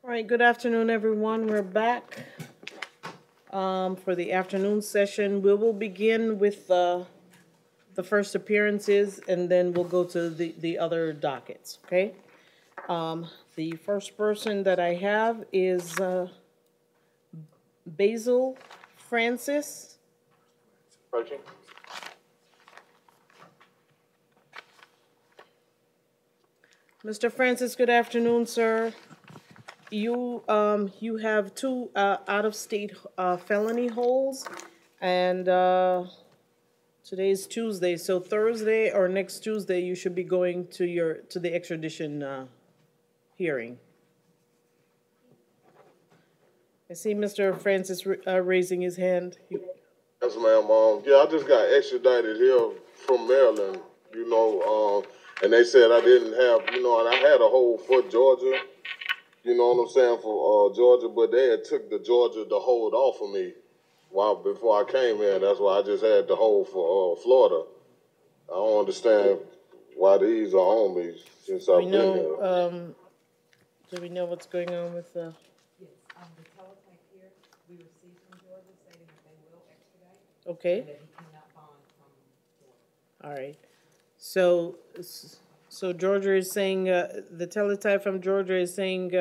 All right, good afternoon, everyone. We're back for the afternoon session. We will begin with the first appearances, and then we'll go to the other dockets, okay? The first person that I have is Basil Francis. Approaching. Mr. Francis, good afternoon, sir. You have two out-of-state felony holds, and today's Tuesday, so Thursday or next Tuesday you should be going to the extradition hearing. I see Mr. Francis raising his hand. Yes, ma'am. Yeah, I just got extradited here from Maryland, and they said I didn't have, and I had a hold for Georgia, you know what I'm saying, for Georgia, but they had took the hold off of me before I came here. That's why I just had the hold for Florida. I don't understand why these are on me since I've been here. Do we know what's going on with the... Yes, the teletype here, we received from Georgia stating that they will extradite. Okay. And that he cannot bond from Florida. All right. So Georgia is saying, the teletype from Georgia is saying,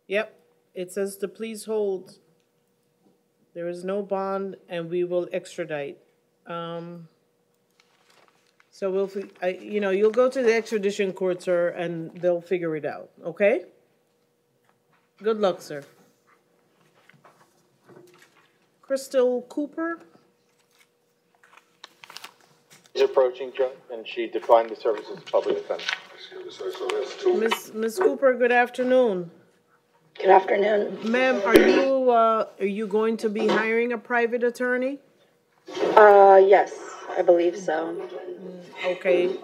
yep, it says to please hold. There is no bond and we will extradite. So you'll go to the extradition court, sir, and they'll figure it out, okay? Good luck, sir. Crystal Cooper? She's approaching, Judge, and she declined the services of public defender. Miss Cooper, good afternoon. Good afternoon. Ma'am, are you going to be hiring a private attorney? Yes, I believe so. Okay,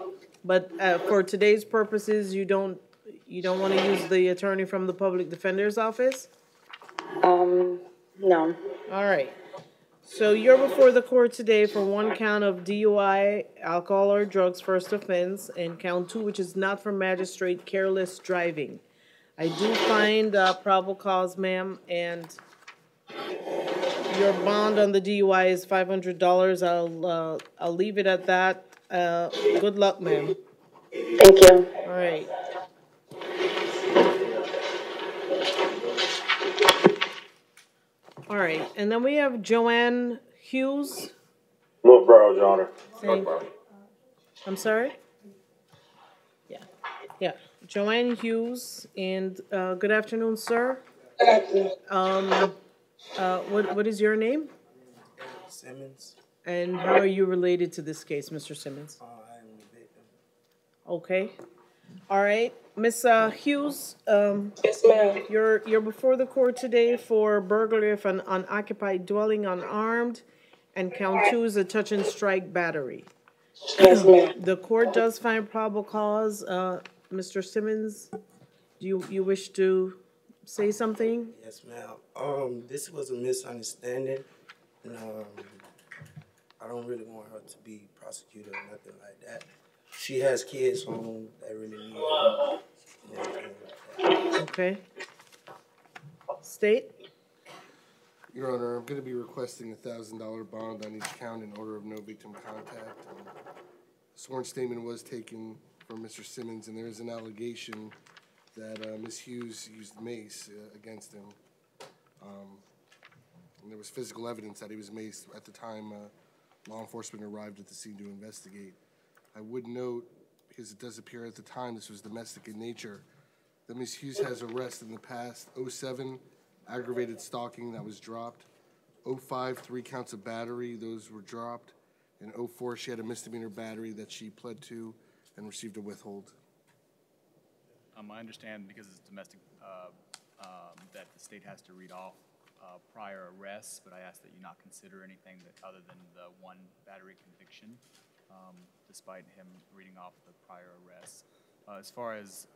but for today's purposes, you don't want to use the attorney from the public defender's office? No. All right. So you're before the court today for one count of DUI, alcohol or drugs first offense, and count 2, which is not for magistrate, careless driving. I do find probable cause, ma'am, and your bond on the DUI is $500. I'll leave it at that. Good luck, ma'am. Thank you. All right. All right, and then we have Joanne Hughes. Loughborough, Your Honor. I'm sorry? Yeah. Joanne Hughes, and good afternoon, sir. Good afternoon. What is your name? Simmons. And how are you related to this case, Mr. Simmons? I am the victim. Okay. All right. Miss Hughes, Yes, ma'am. you're before the court today for burglary of an unoccupied dwelling unarmed, and count 2 is a touch and strike battery. Yes, ma'am. The court does find probable cause. Mr. Simmons, do you wish to say something? Yes, ma'am. This was a misunderstanding, and I don't really want her to be prosecuted or nothing like that. She has kids home that really need her. And everything like that. Okay. State? Your Honor, I'm going to be requesting a $1,000 bond on each count in order of no victim contact. A sworn statement was taken from Mr. Simmons, and there is an allegation that Ms. Hughes used mace against him. And there was physical evidence that he was maced at the time law enforcement arrived at the scene to investigate. I would note, because it does appear at the time this was domestic in nature, that Ms. Hughes has arrested in the past. 07, aggravated stalking, that was dropped. 05, 3 counts of battery, those were dropped. And 04, she had a misdemeanor battery that she pled to and received a withhold. I understand because it's domestic that the state has to read off prior arrests, but I ask that you not consider anything other than the one battery conviction, despite him reading off the prior arrests. As far as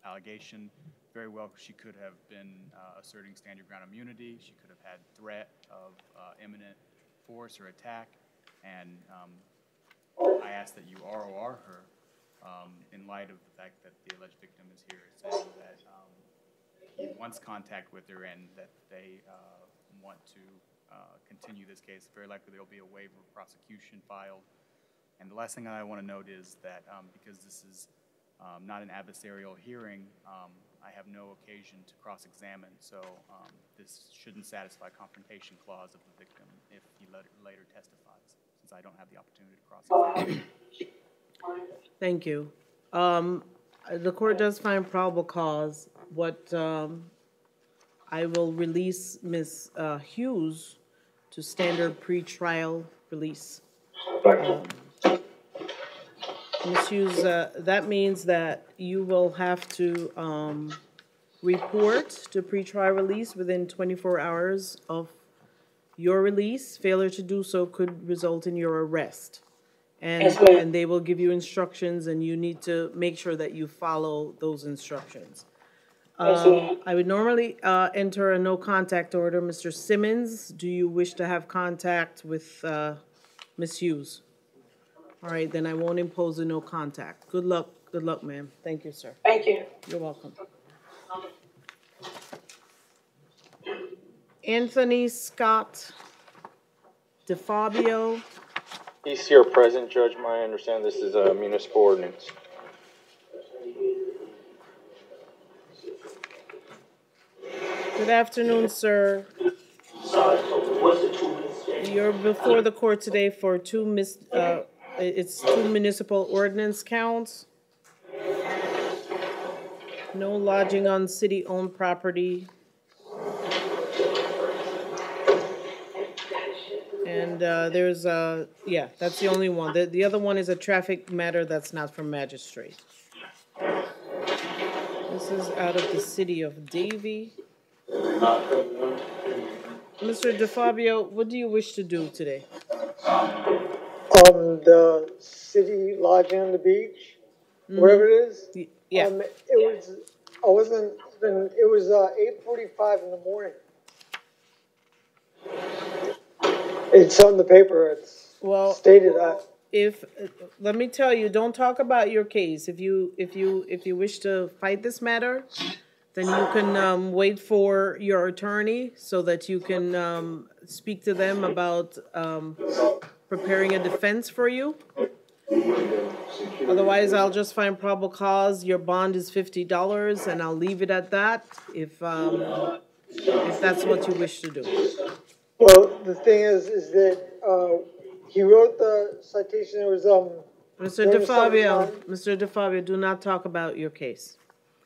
allegation, very well she could have been asserting stand your ground immunity. She could have had threat of imminent force or attack, and I ask that you ROR her in light of the fact that the alleged victim is here, saying that he wants contact with her and that they want to continue this case. Very likely there will be a waiver of prosecution filed. And the last thing I want to note is that because this is not an adversarial hearing, I have no occasion to cross-examine, so this shouldn't satisfy confrontation clause of the victim if he later testifies, since I don't have the opportunity to cross-examine. Thank you. The court does find probable cause. What I will release Ms. Hughes to standard pretrial release. Ms. Hughes, that means that you will have to report to pretrial release within 24 hours of your release. Failure to do so could result in your arrest. And they will give you instructions, and you need to make sure that you follow those instructions. I would normally enter a no contact order. Mr. Simmons, do you wish to have contact with Ms. Hughes? All right, then I won't impose a no contact. Good luck, ma'am. Thank you, sir. Thank you. You're welcome. Anthony Scott DeFabio. He's here present, Judge. I understand this is a municipal ordinance. Good afternoon, sir. You're before the court today for two municipal ordinance counts. No lodging on city-owned property. And there's that's the only one. The other one is a traffic matter that's not from magistrate. This is out of the city of Davie. Mr. DeFabio, what do you wish to do today? The city lodging on the beach, wherever it is. Yeah. It was 8:45 in the morning. It's on the paper. It's stated that. Let me tell you, don't talk about your case. If you wish to fight this matter, then you can wait for your attorney so that you can speak to them about preparing a defense for you. Otherwise, I'll just find probable cause. Your bond is $50, and I'll leave it at that if that's what you wish to do. Well, the thing is that he wrote the citation. It was Mr. DeFabio, do not talk about your case.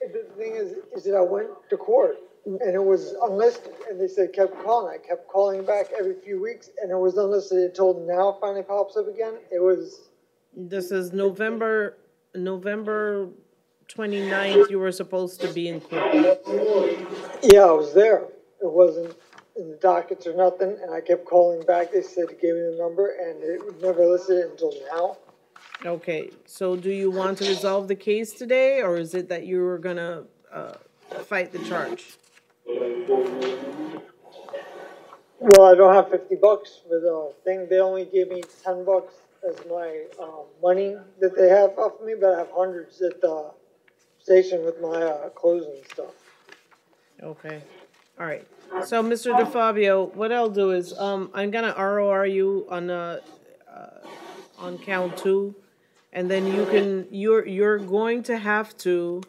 The thing is that I went to court and it was unlisted, and they said kept calling. I kept calling back every few weeks, and it was unlisted until now. It finally pops up again. It was. This is November 29th. You were supposed to be in court. Yeah, I was there. It wasn't in the dockets or nothing, and I kept calling back. They said to give me the number, and it was never listed until now. Okay, so do you want to resolve the case today, or is it that you were gonna fight the charge? Well, I don't have $50 for the thing. They only gave me $10 as my money that they have off of me, but I have hundreds at the station with my clothes and stuff. Okay, all right. So, Mr. DeFabio, what I'll do is I'm gonna ROR you on count 2, and then you're going to have to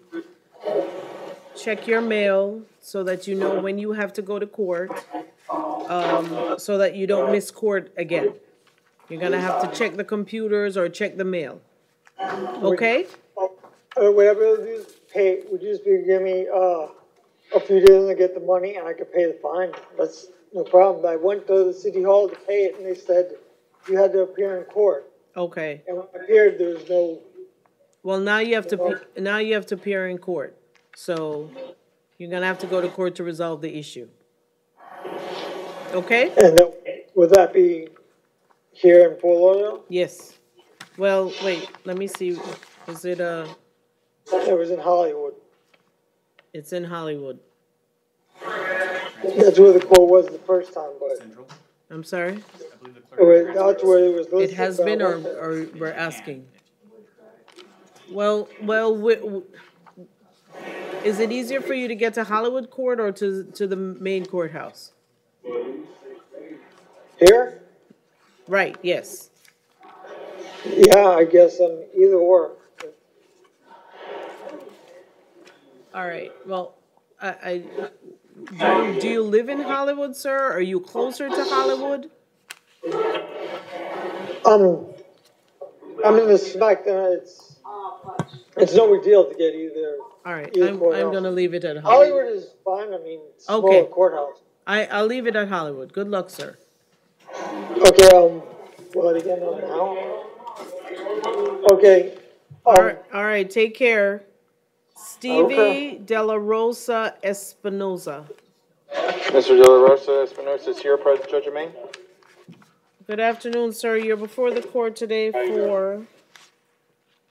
check your mail so that you know when you have to go to court, so that you don't miss court again. You're gonna have to check the computers or check the mail. Okay? Whatever you do, pay. Would you just give me a few days to get the money, and I could pay the fine? That's no problem. I went to the city hall to pay it, and they said you had to appear in court. Okay. And when I appeared, there was no. Well, now you have to appear in court. So you're gonna have to go to court to resolve the issue. Okay? And would that be here in Fort Lauderdale? Yes. Well, wait. Let me see. Is it It was in Hollywood. It's in Hollywood. That's where the court was the first time, but. Central? I'm sorry? That's where it was listed. It has been, or we're asking? Well, is it easier for you to get to Hollywood Court or to the main courthouse? Here? Right, yes. Yeah, I guess either or. All right, well, do you live in Hollywood, sir? Are you closer to Hollywood? I'm in the smack, it's no big deal to get either. All right, either I'm courthouse. gonna leave it at Hollywood. Hollywood is fine, I mean, smaller Okay. courthouse. I'll leave it at Hollywood. Good luck, sir. Okay, will it again now? Okay. All right, take care. Stevie Okay. De La Rosa Espinoza. Mr. De La Rosa Espinosa is here, present Judge of Maine. Good afternoon, sir. You're before the court today for,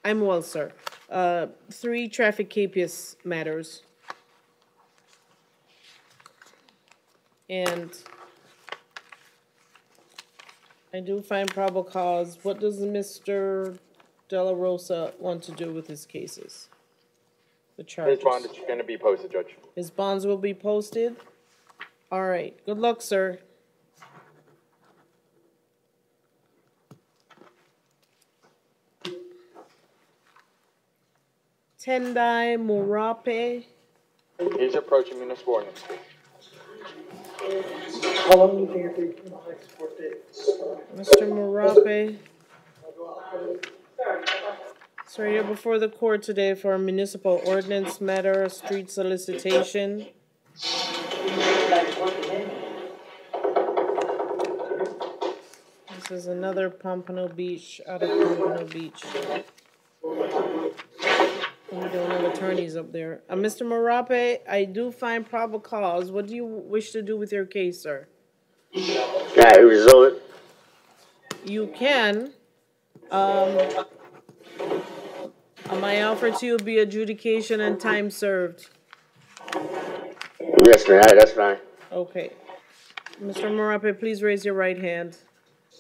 I'm well, sir. 3 traffic capias matters. And I do find probable cause. What does Mr. De La Rosa want to do with his cases? The charges. His bond is going to be posted, Judge. His bonds will be posted? All right. Good luck, sir. Tendai Murape. He's approaching municipal ordinance. How long do you think it takes for the next court date? Mr. Murape. So you're before the court today for a municipal ordinance matter, street solicitation. This is another Pompano Beach, out of Pompano Beach. We don't have attorneys up there. Mr. Marape, I do find probable cause. What do you wish to do with your case, sir? Can I resolve it? You can. My offer to you will be adjudication and time served. Yes, ma'am. That's fine. Okay. Mr. Marape, please raise your right hand.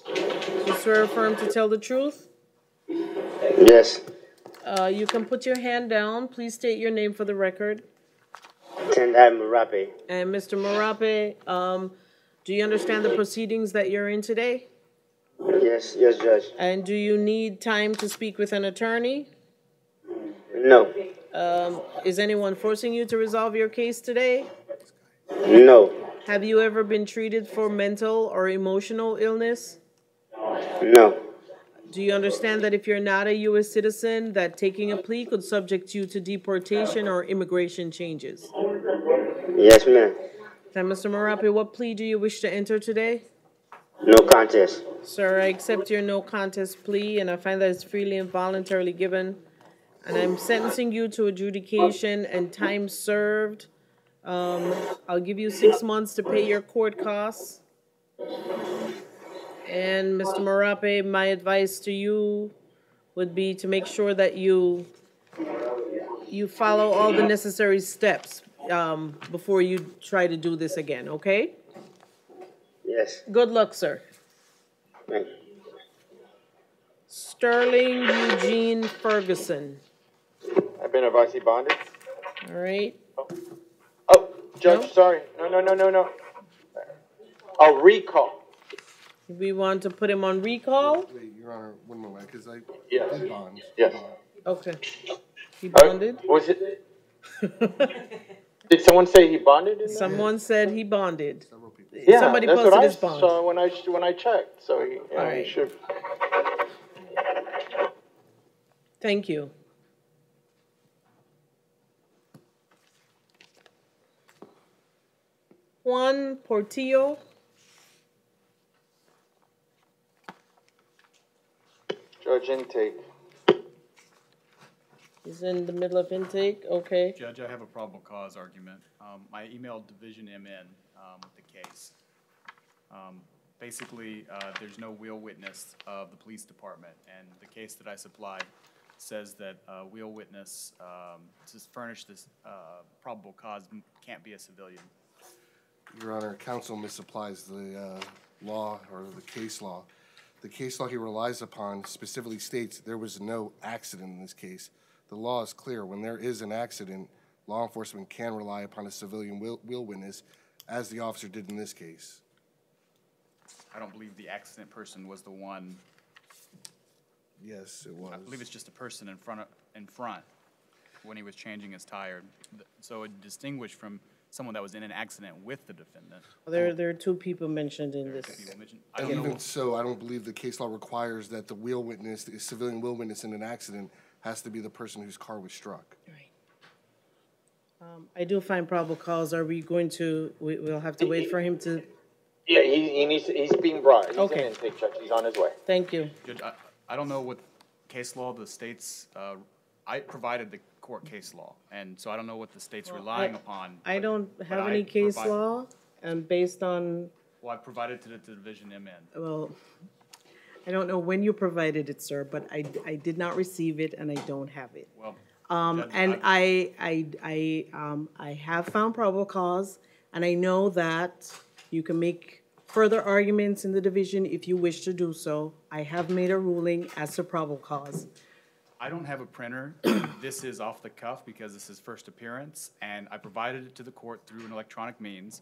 You swear or affirm to tell the truth? Yes. You can put your hand down. Please state your name for the record. Tendai Murape. And Mr. Marape, do you understand the proceedings that you're in today? Yes, Judge. And do you need time to speak with an attorney? No. Is anyone forcing you to resolve your case today? No. Have you ever been treated for mental or emotional illness? No. Do you understand that if you're not a U.S. citizen, that taking a plea could subject you to deportation or immigration changes? Yes, ma'am. Now, Mr. Marape, what plea do you wish to enter today? No contest. Sir, I accept your no contest plea, and I find that it's freely and voluntarily given. And I'm sentencing you to adjudication and time served. I'll give you 6 months to pay your court costs. And Mr. Marape, my advice to you would be to make sure that you follow all the necessary steps before you try to do this again, okay? Yes. Good luck, sir. Thank you. Sterling Eugene Ferguson. I've been advised he bonded. All right. Oh, Judge, No? sorry. No. Oh, recall. We want to put him on recall? Wait, Your Honor, one moment, because I Yes. did bond. Yes. Okay. He bonded? Was it? Did someone say he bonded? In that? Someone said he bonded. Several people. Yeah, Somebody that's posted what I his bond. saw when I checked. So he, All right. he should. Thank you. Juan Portillo. Judge intake. He's in the middle of intake. Okay. Judge, I have a probable cause argument. I emailed Division MN with the case. Basically, there's no real witness of the police department, and the case that I supplied says that a real witness to furnish this probable cause can't be a civilian. Your Honor, counsel misapplies the law or the case law. The case law he relies upon specifically states there was no accident in this case. The law is clear. When there is an accident, law enforcement can rely upon a civilian will witness, as the officer did in this case. I don't believe the accident person was the one. Yes, it was. I believe it's just a person in front when he was changing his tire. So it distinguished from someone that was in an accident with the defendant. Well, there are two people mentioned in this. I don't know. Even so, I don't believe the case law requires that the wheel witness, the civilian will witness in an accident, has to be the person whose car was struck. Right. I do find probable cause. Are we going to, we'll have to wait for him to, Yeah, he's being brought. He's Okay. in intake, Judge. He's on his way. thank you. Judge, I don't know what case law the state's, I provided the court case law, and so I don't know what the state's relying upon. I don't but have I any case provide- law, and based on, Well, I provided to the Division MN. well, I don't know when you provided it, sir, but I did not receive it and I don't have it. Well, Judge, And I have found probable cause, and I know that you can make further arguments in the division if you wish to do so. I have made a ruling as to probable cause. I don't have a printer. This is off the cuff because this is first appearance, and I provided it to the court through an electronic means.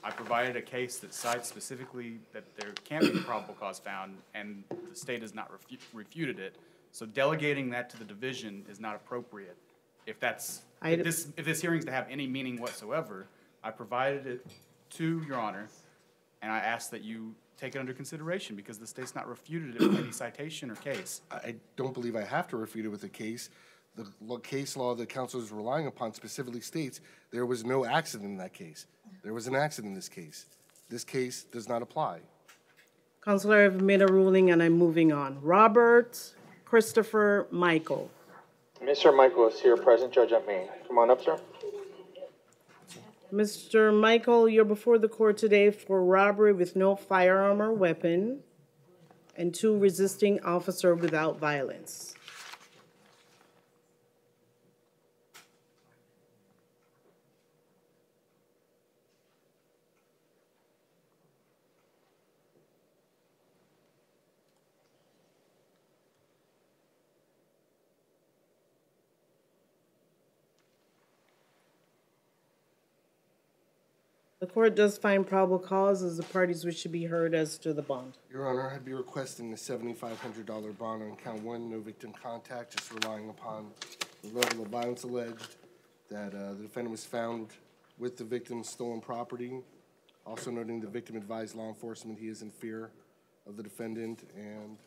I provided a case that cites specifically that there can be probable cause found, and the state has not refuted it. So delegating that to the division is not appropriate. If this hearing is to have any meaning whatsoever, I provided it to Your Honor, and I ask that you take it under consideration because the state's not refuted it with any citation or case. I don't believe I have to refute it with a case. The case law that counsel is relying upon specifically states there was no accident in that case. There was an accident in this case. This case does not apply. Counselor, I've made a ruling and I'm moving on. Robert Christopher Michael. Mr. Michael is here, present, Judge at Maine. Come on up, sir. Mr. Michael, you're before the court today for robbery with no firearm or weapon and 2 resisting officer without violence. The court does find probable cause as the parties wish to be heard as to the bond. Your Honor, I'd be requesting a $7,500 bond on count 1, no victim contact, just relying upon the level of violence alleged, that the defendant was found with the victim's stolen property. Also noting the victim advised law enforcement he is in fear of the defendant and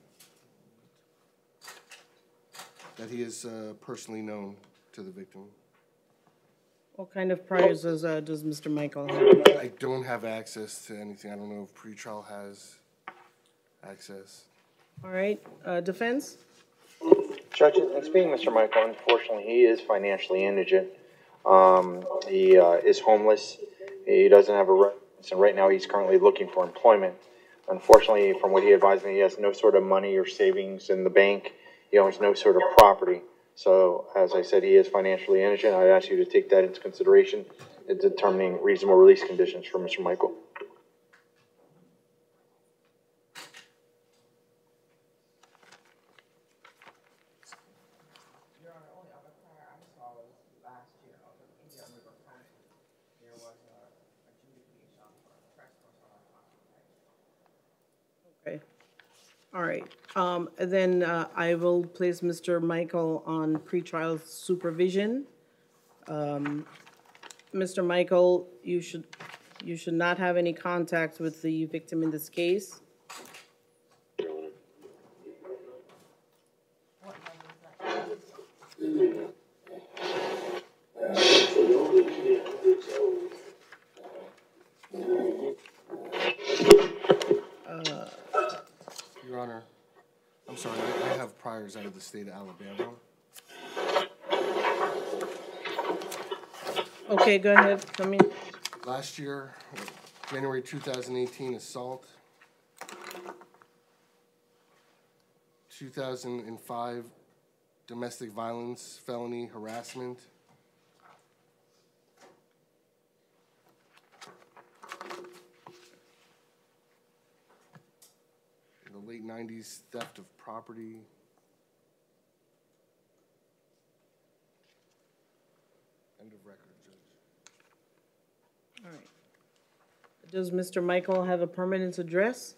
that he is personally known to the victim. What kind of priors does Mr. Michael have? I don't have access to anything. I don't know if pretrial has access. All right, defense? Judge, in speaking, Mr. Michael, unfortunately, he is financially indigent. He is homeless. He doesn't have a residence, and right now he's currently looking for employment. Unfortunately, from what he advised me, he has no sort of money or savings in the bank. He owns no sort of property. So, as I said, he is financially indigent. I'd ask you to take that into consideration in determining reasonable release conditions for Mr. Michael. Your Honor, only other prior I saw was last year out of Indian River County. There was a adjudication for trespass on our property. Okay. All right. Then I will place Mr. Michael on pretrial supervision. Mr. Michael, you should not have any contact with the victim in this case. Your Honor, I'm sorry, I have priors out of the state of Alabama. Okay, go ahead. Come in. Last year, January 2018, assault. 2005, domestic violence, felony harassment. In the late 90s, theft of property. All right. Does Mr. Michael have a permanent address?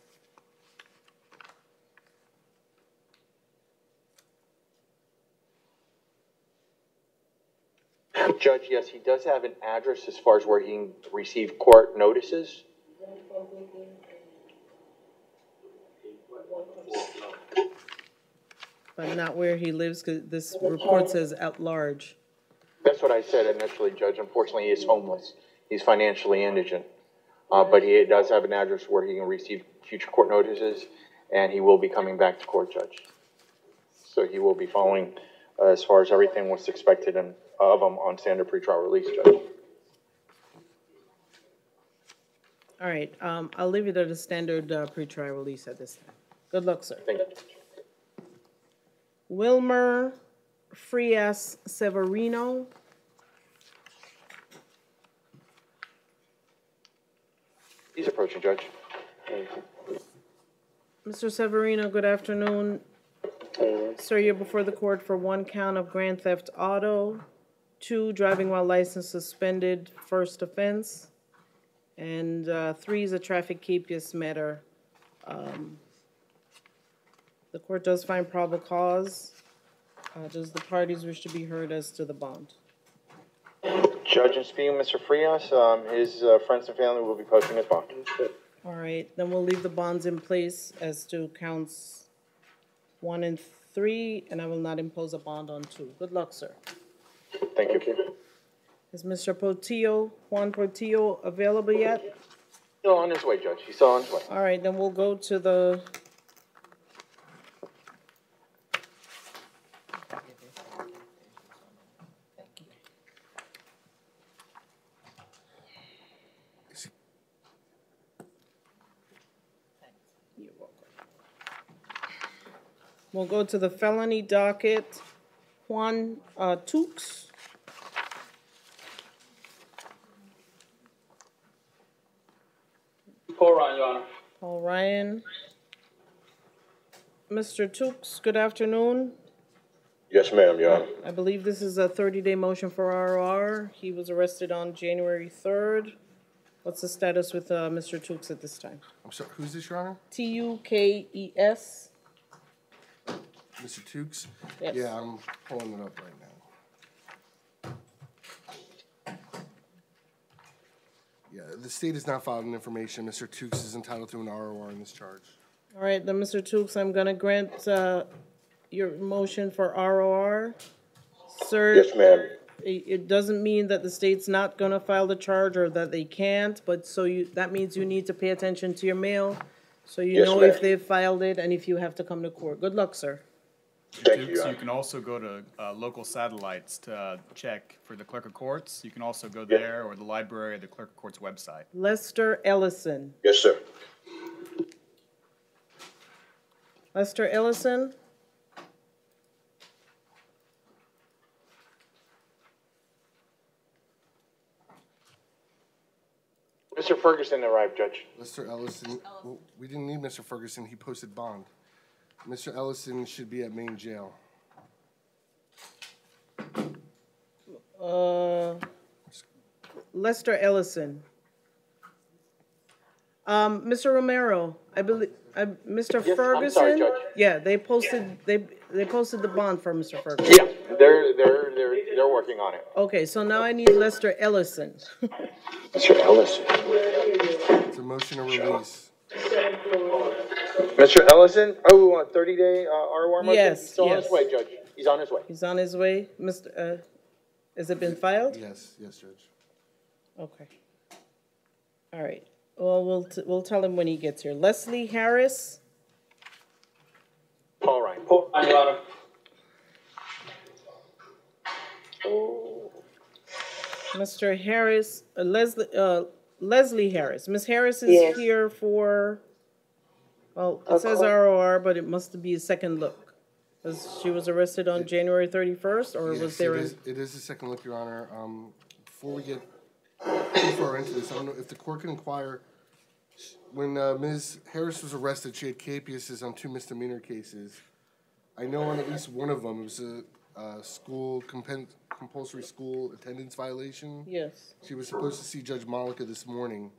Judge, yes, he does have an address as far as where he can receive court notices. But not where he lives, because this report says at large. That's what I said initially, Judge. Unfortunately, he is homeless. He's financially indigent. But he does have an address where he can receive future court notices, and he will be coming back to court, Judge. So he will be following as far as everything was expected of him on standard pretrial release, Judge. All right, I'll leave it at a standard pretrial release at this time. Good luck, sir. Thank you. Wilmer Frias Severino. He's approaching, Judge. Mr. Severino, good afternoon. Sir, you're before the court for 1 count of grand theft auto, 2 driving while license suspended, first offense, and 3 is a traffic capious matter. The court does find probable cause. Does the parties wish to be heard as to the bond? Judge, and speaking of Mr. Frias, his friends and family will be posting his bond. All right, then we'll leave the bonds in place as to counts 1 and 3, and I will not impose a bond on 2. Good luck, sir. Thank you. Is Mr. Portillo, Juan Portillo, available yet? Still on his way, Judge. He's still on his way. All right, then we'll go to the... You're welcome. We'll go to the felony docket. Juan Tukes. Paul Ryan, Your Honor. Paul Ryan. Mr. Tukes, good afternoon. Yes, ma'am, Your Honor. I believe this is a 30-day motion for ROR. He was arrested on January 3rd. What's the status with Mr. Tukes at this time? I'm sorry, who's this, Your Honor? Tukes. Mr. Tukes? Yes. Yeah, I'm pulling it up right now. Yeah, the state has not filed an information. Mr. Tukes is entitled to an ROR in this charge. All right, then, Mr. Tukes, I'm going to grant your motion for ROR. Sir? Yes, ma'am. It doesn't mean that the state's not going to file the charge or that they can't, but that means you need to pay attention to your mail so you know if they've filed it and if you have to come to court. Good luck, sir. Thank you, Your So Honor. you can also go to local satellites to check for the clerk of courts. You can also go there or the library or the clerk of court's website. Lester Ellison. Yes, sir. Lester Ellison? Mr. Ferguson arrived, Judge. Mr. Ellison, well, we didn't need Mr. Ferguson. He posted bond. Mr. Ellison should be at main jail. Lester Ellison. Mr. Romero, I believe, Mr. Yes, Ferguson? I'm sorry, Judge. Yeah, they posted the bond for Mr. Ferguson. Yeah, they're working on it. Okay, so now I need Lester Ellison. Mr. Ellison. It's a motion to release. Mr. Ellison? Oh, we want 30-day ROR motion? Yes, He's still on yes. his way, Judge. He's on his way. He's on his way. Mr. Has it been filed? Yes, Judge. Okay. All right. Well, we'll tell him when he gets here. Leslie Harris. Paul Ryan. Paul Ryan, Your Honor. Mr. Harris, Leslie Harris. Ms. Harris is here for, well, it says ROR, but it must be a second look. Because she was arrested on January 31st, or Yes, was there it is a second look, Your Honor. Before we get too far into this, I don't know if the court can inquire. When Ms. Harris was arrested, she had capiases on 2 misdemeanor cases. I know on at least one of them, it was compulsory school attendance violation. Yes. She was supposed to see Judge Malika this morning.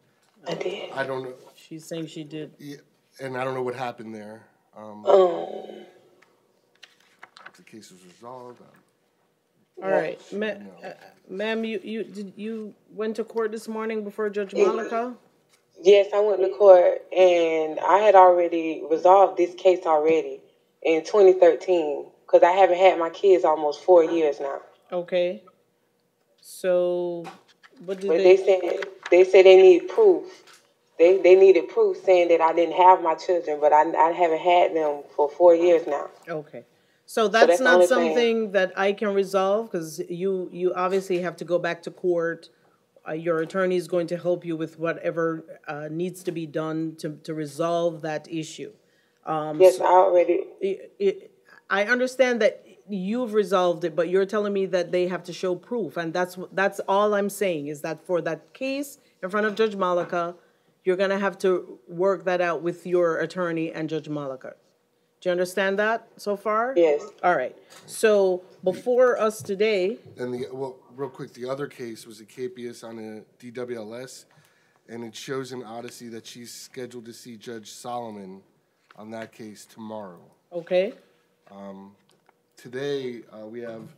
I did. I don't know. She's saying she did. Yeah, and I don't know what happened there. Oh. If the case was resolved. All right, ma'am, you went to court this morning before Judge Malika? Yes, I went to court, and I had already resolved this case already in 2013, because I haven't had my kids almost 4 years now. Okay. So, what did But they said they need proof. They needed proof saying that I didn't have my children, but I haven't had them for 4 years now. Okay. So that's the not only something that I can resolve, because you obviously have to go back to court. Your attorney is going to help you with whatever needs to be done to resolve that issue. Yes, I already. I understand that you've resolved it, but you're telling me that they have to show proof, and that's all I'm saying is that for that case in front of Judge Malika, you're gonna have to work that out with your attorney and Judge Malika. Do you understand that so far? Yes. All right. So before us today. And real quick, the other case was a capias on a DWLS, and it shows in Odyssey that she's scheduled to see Judge Solomon on that case tomorrow. Okay. Today, we have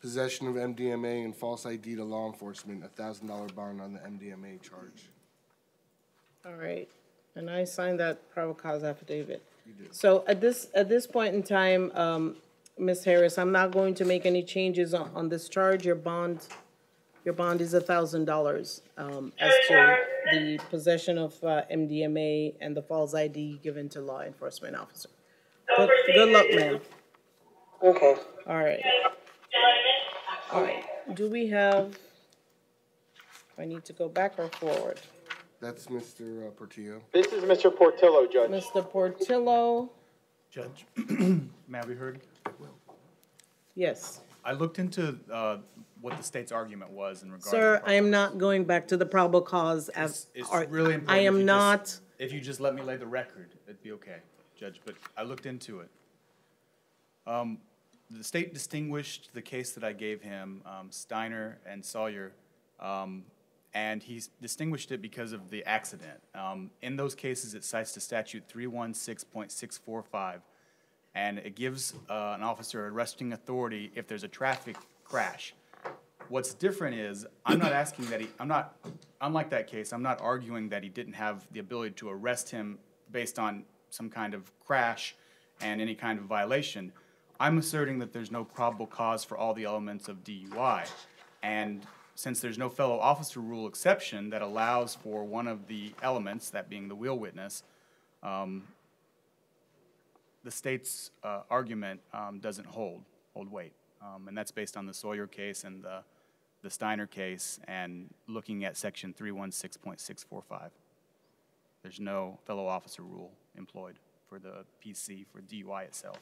possession of MDMA and false ID to law enforcement, $1,000 bond on the MDMA charge. All right. And I signed that probable cause affidavit. You did. So at this point in time, Ms. Harris, I'm not going to make any changes on this charge. Your bond is $1,000 as to the possession of MDMA and the false ID given to law enforcement officer. Good luck, ma'am. Okay. All right. All right. Do we have? I need to go back or forward. That's Mr. Portillo. This is Mr. Portillo, Judge. Mr. Portillo. Judge, may I be heard? Yes. I looked into what the state's argument was in regard Sir, to... I am not going back to the probable cause as... It's really important. I am not... If you just let me lay the record, it'd be okay, Judge, but I looked into it. The state distinguished the case that I gave him, Steiner and Sawyer, and he distinguished it because of the accident. In those cases, it cites the statute 316.645, and it gives an officer arresting authority if there's a traffic crash. What's different is I'm not asking that unlike that case, I'm not arguing that he didn't have the ability to arrest him based on some kind of crash and any kind of violation. I'm asserting that there's no probable cause for all the elements of DUI. And since there's no fellow officer rule exception that allows for one of the elements, that being the wheel witness, the state's argument doesn't hold weight. And that's based on the Sawyer case and the Steiner case and looking at section 316.645. There's no fellow officer rule employed for the PC for DUI itself.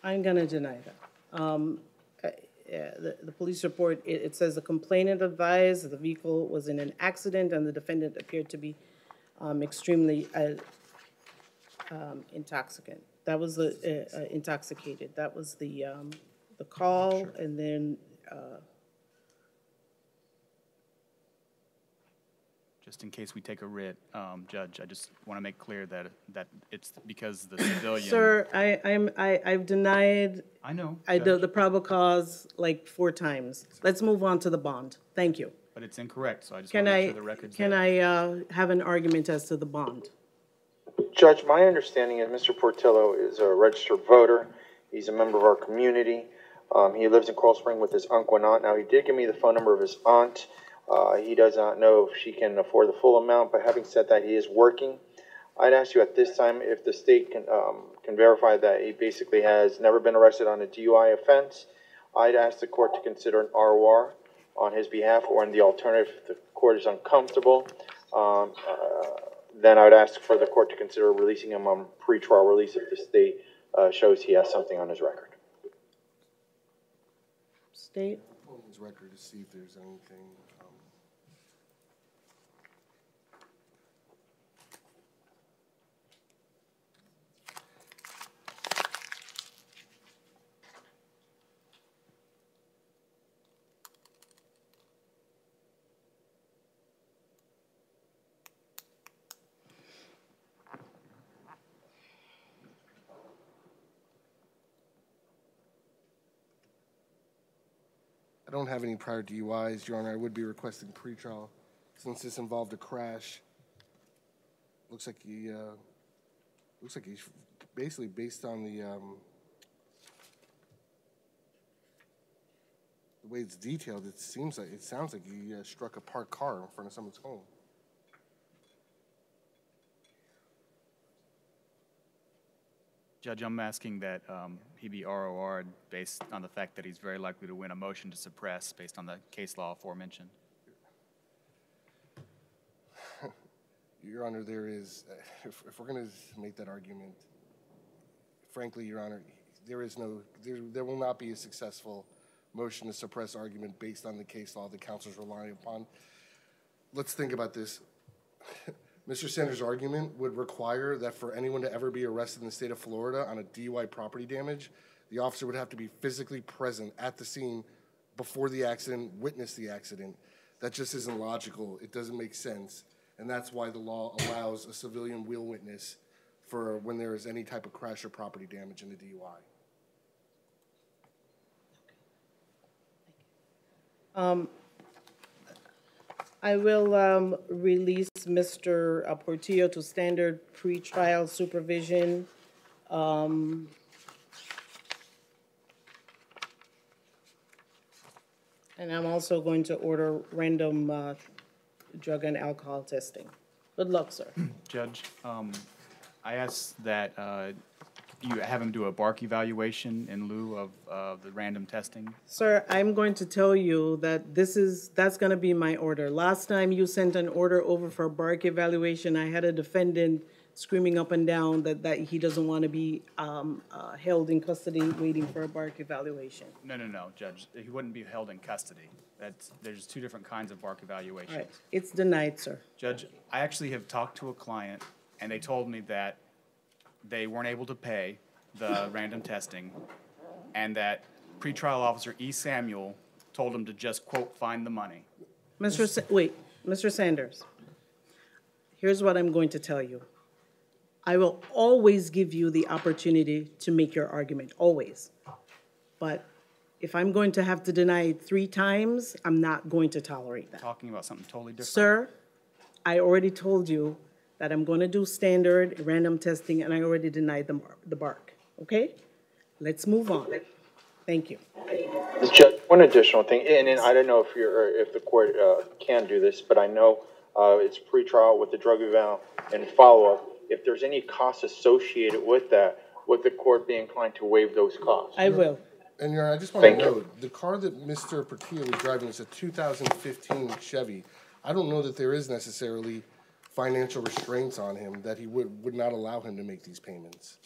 I'm going to deny that. The police report, it says the complainant advised that the vehicle was in an accident and the defendant appeared to be extremely intoxicant. That was the intoxicated. That was the call, sure. And then just in case we take a writ, Judge, I just want to make clear that it's because the civilian. Sir, I've denied. I know. The probable cause like 4 times. Let's move on to the bond. Thank you. But it's incorrect, so I just want to make sure the record's there. Can I have an argument as to the bond? Judge, my understanding is Mr. Portillo is a registered voter. He's a member of our community. He lives in Coral Spring with his uncle and aunt. Now, he did give me the phone number of his aunt. He does not know if she can afford the full amount, but having said that, he is working. I'd ask you at this time if the state can verify that he basically has never been arrested on a DUI offense. I'd ask the court to consider an ROR on his behalf, or in the alternative, if the court is uncomfortable, then I would ask for the court to consider releasing him on pretrial release if the state shows he has something on his record. State? Pull his record to see if there's anything. I don't have any prior DUIs, Your Honor. I would be requesting pretrial since this involved a crash. Looks like he's basically based on the way it's detailed. It sounds like he struck a parked car in front of someone's home. Judge, I'm asking that he be ROR'd based on the fact that he's very likely to win a motion to suppress based on the case law aforementioned. Your Honor, there is, if we're going to make that argument, frankly, Your Honor, there will not be a successful motion to suppress argument based on the case law the counsel's relying upon. Let's think about this. Mr. Sanders' argument would require that for anyone to ever be arrested in the state of Florida on a DUI property damage, the officer would have to be physically present at the scene before the accident, witness the accident. That just isn't logical. It doesn't make sense. And that's why the law allows a civilian wheel witness for when there is any type of crash or property damage in a DUI. I will release Mr. Portillo to standard pretrial supervision. And I'm also going to order random drug and alcohol testing. Good luck, sir. Judge, I asked that you have him do a bark evaluation in lieu of the random testing. Sir, I'm going to tell you that that's going to be my order. Last time you sent an order over for a bark evaluation, I had a defendant screaming up and down that he doesn't want to be held in custody waiting for a bark evaluation. No, Judge. He wouldn't be held in custody. There's two different kinds of bark evaluations. All right. It's denied, sir. Judge, I actually have talked to a client, and they told me that they weren't able to pay the random testing, and that pretrial officer E. Samuel told them to just, quote, find the money. Mr. Sanders, here's what I'm going to tell you. I will always give you the opportunity to make your argument, always. But if I'm going to have to deny it 3 times, I'm not going to tolerate that. Talking about something totally different. Sir, I already told you that I'm going to do standard random testing, and I already denied the bark. Okay? Let's move on. Thank you. Judge, one additional thing, and I don't know if the court can do this, but I know it's pretrial with the drug eval and follow-up. If there's any costs associated with that, would the court be inclined to waive those costs? I will. And Your Honor, I just want to note, the car that Mr. Portillo was driving is a 2015 Chevy. I don't know that there is necessarily financial restraints on him that he would not allow him to make these payments.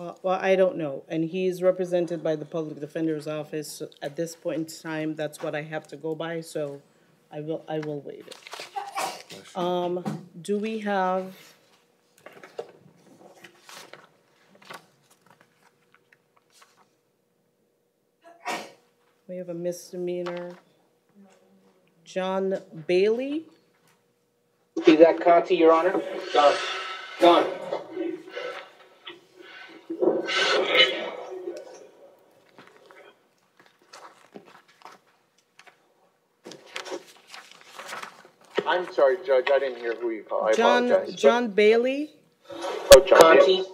Well, I don't know. And he's represented by the Public Defender's Office. So at this point in time, that's what I have to go by, so I will waive it. Do we have... We have a misdemeanor. John Bailey? Is that Conti, Your Honor? Gone. I'm sorry, Judge, I didn't hear who you called. I apologize. John Bailey? Oh, John Conti. Bailey.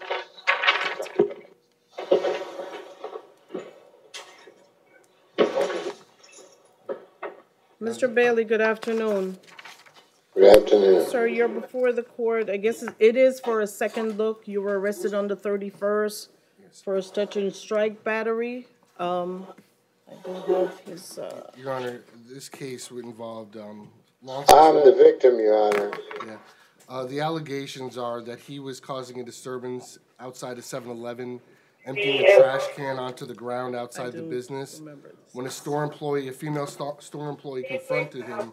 Mr. Bailey, good afternoon. Good afternoon. Sir, you're before the court. I guess it is for a second look. You were arrested on the 31st for a touch and strike battery. I don't have his, Your Honor, this case involved law I'm enforcement. the victim, Your Honor. Yeah. The allegations are that he was causing a disturbance outside of 7-Eleven, emptying a trash can onto the ground outside the business. When a female store employee confronted him,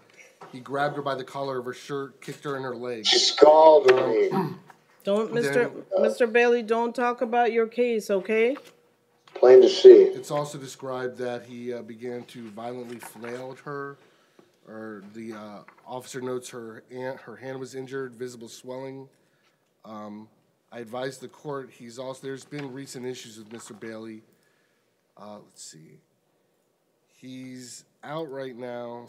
he grabbed her by the collar of her shirt, kicked her in her leg. She scalded me. don't, Mr. Bailey, don't talk about your case, okay? Plain to see. It's also described that he began to violently flail at her, or the officer notes her hand was injured, visible swelling. I advised the court. There's been recent issues with Mr. Bailey. Let's see. He's out right now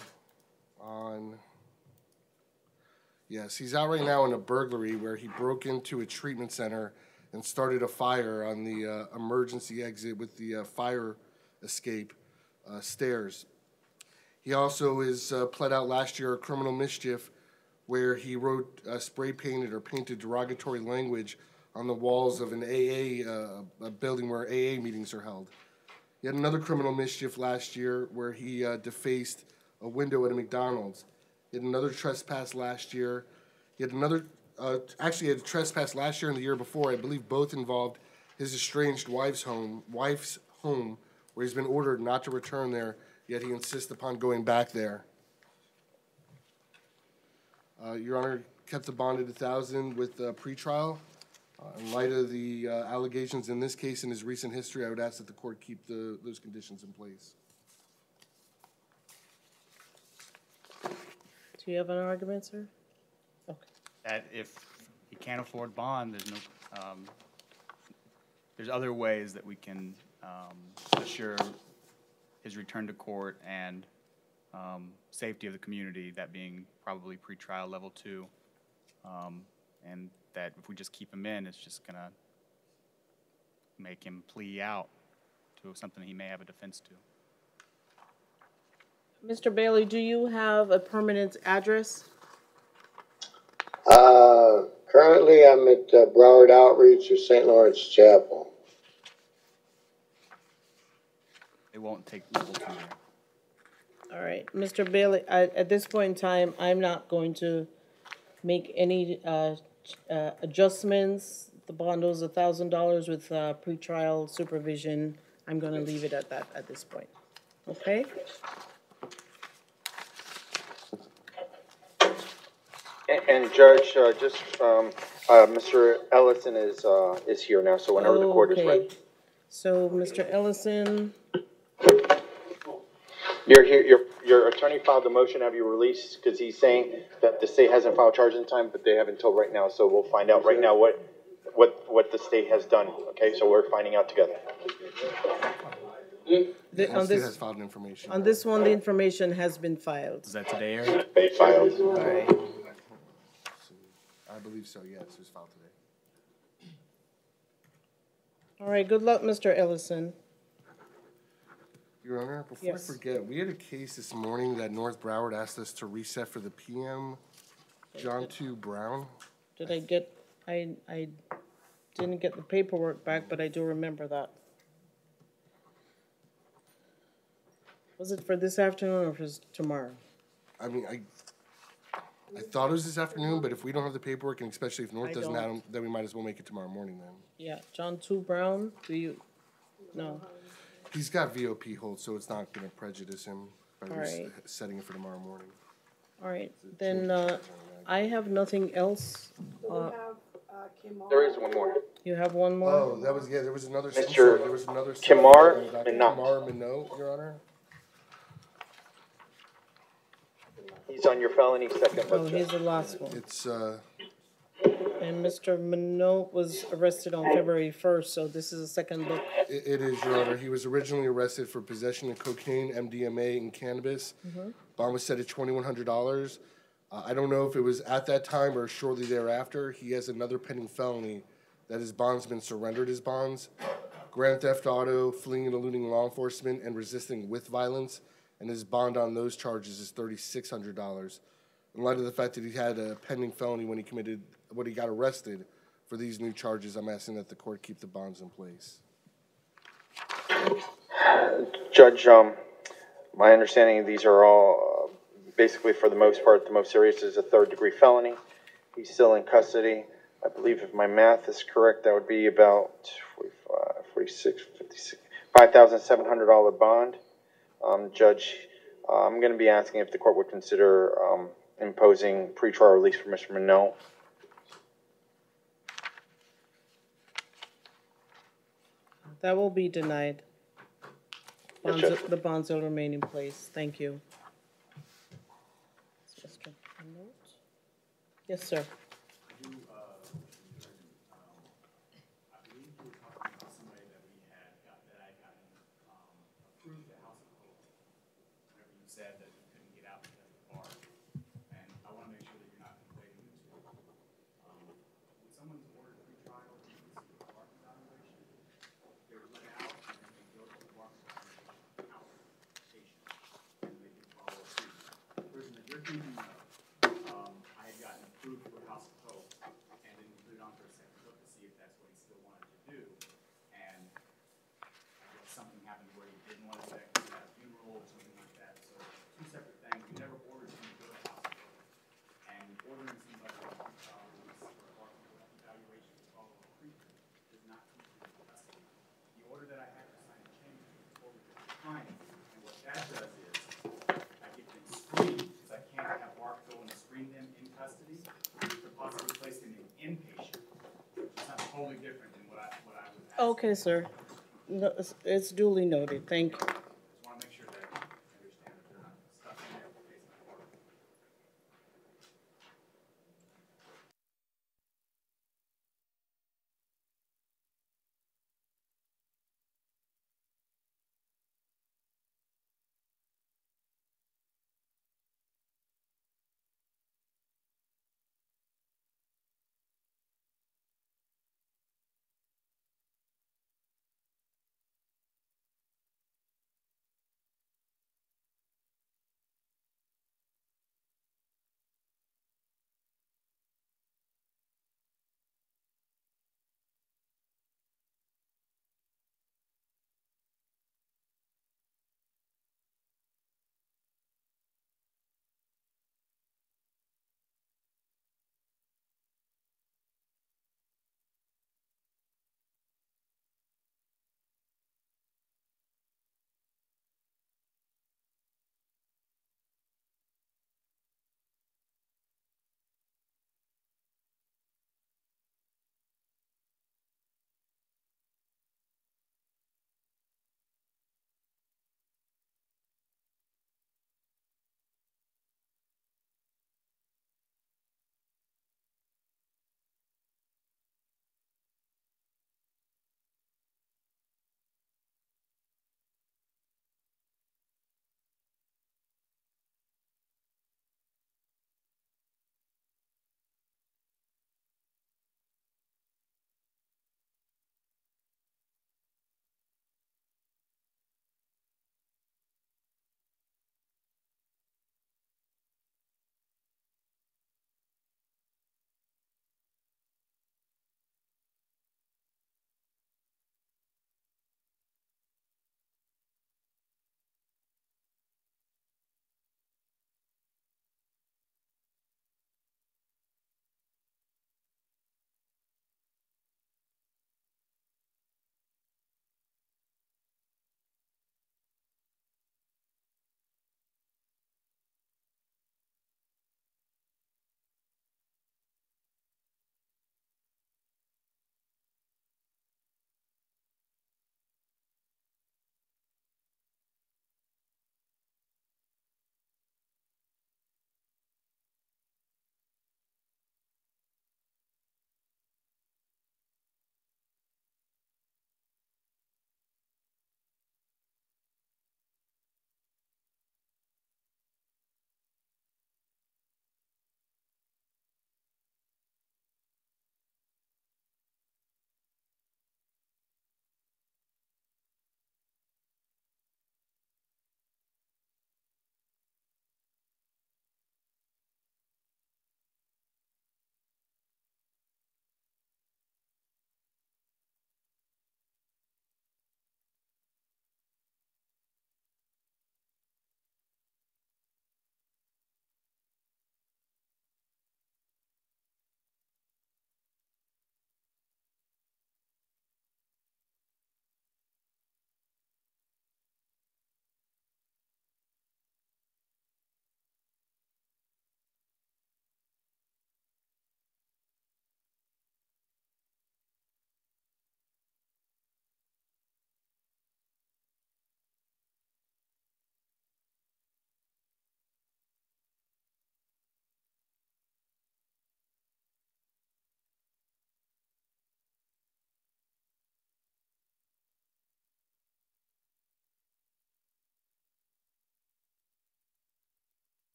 he's out right now in a burglary where he broke into a treatment center and started a fire on the emergency exit with the fire escape stairs. He also is pled out last year a criminal mischief where he wrote spray painted or painted derogatory language on the walls of an a building where AA meetings are held. He had another criminal mischief last year where he defaced a window at a McDonald's. He had another trespass last year. He had another, actually had a trespass last year and the year before. I believe both involved his estranged wife's home, where he's been ordered not to return there, yet he insists upon going back there. Your Honor, kept the bond at $1,000 with pretrial. In light of the allegations in this case and his recent history, I would ask that the court keep those conditions in place. Do you have an argument, sir? Okay. That if he can't afford bond, there's other ways that we can assure his return to court and safety of the community, that being probably pretrial level 2, and that if we just keep him in, it's just gonna make him plea out to something he may have a defense to. Mr. Bailey, do you have a permanent address? Currently I'm at Broward Outreach or St. Lawrence Chapel. It won't take level 2 there. All right, Mr. Bailey, at this point in time, I'm not going to make any adjustments. The bond owes $1,000 with pretrial supervision. I'm going to leave it at that at this point. Okay? And Judge, Mr. Ellison is here now, so whenever the court is ready. So, Mr. Ellison. Your attorney filed the motion. Have you released? Because he's saying that the state hasn't filed charges in time, but they haven't until right now. So we'll find out right now what the state has done. Okay, so we're finding out together. On this, has filed information. On this one, the information has been filed. Is that today, Eric? They filed. All right. I believe so, yes. It was filed today. All right, good luck, Mr. Ellison. Your Honor, before I forget, we had a case this morning that North Broward asked us to reset for the PM. John 2 Brown. Did I get, I didn't get the paperwork back, but I do remember that. Was it for this afternoon or for tomorrow? I mean, I thought it was this afternoon, but if we don't have the paperwork, and especially if North doesn't have them, then we might as well make it tomorrow morning then. Yeah, John 2 Brown, no. He's got VOP hold, so it's not going to prejudice him by Right. setting it for tomorrow morning. All right, then I have nothing else. There is one more. You have one more? Oh, there was another. Mr. There was another. Kimar Minot. Kimar Minot, Your Honor. He's on your felony second. Oh, here's the last one. It's And Mr. Minot was arrested on February 1st, so this is a second look. It is, Your Honor. He was originally arrested for possession of cocaine, MDMA, and cannabis. Bond was set at $2,100. I don't know if it was at that time or shortly thereafter. He has another pending felony that his bondsman surrendered his bonds. Grand theft auto, fleeing and eluding law enforcement, and resisting with violence. and his bond on those charges is $3,600. In light of the fact that he had a pending felony when he got arrested for these new charges, I'm asking that the court keep the bonds in place. Judge, my understanding these are all basically, for the most part, the most serious is a third-degree felony. He's still in custody. I believe if my math is correct, that would be about $5,700 bond. Judge, I'm going to be asking if the court would consider imposing pretrial release for Mr. Minot. That will be denied. Yes, Judge. The bonds will remain in place. Thank you. Yes, sir. Said that he couldn't get out because of the bar, and I want to make sure that you're not conflating the two. When someone's ordered pre-trial and you see the bar evaluation, they're let out and then they go to the bar evaluation outpatient, and they can follow suit. The person that you're thinking of, I had gotten approved for House of Hope, and then put it on for a second look to see if that's what he still wanted to do, and I guess something happened where he didn't want to do that because he had a funeral or something like that. So two separate things. We never ordered him to go to hospital. And ordering somebody for a evaluation to follow a treatment does not keep you in custody. The order that I had to sign changed before we were declining. And what that does is I get them screened because I can't have Mark go and screen them in custody to possibly place them in inpatient, which is not totally different than what I was asking. Okay, sir. No, it's duly noted. Thank you.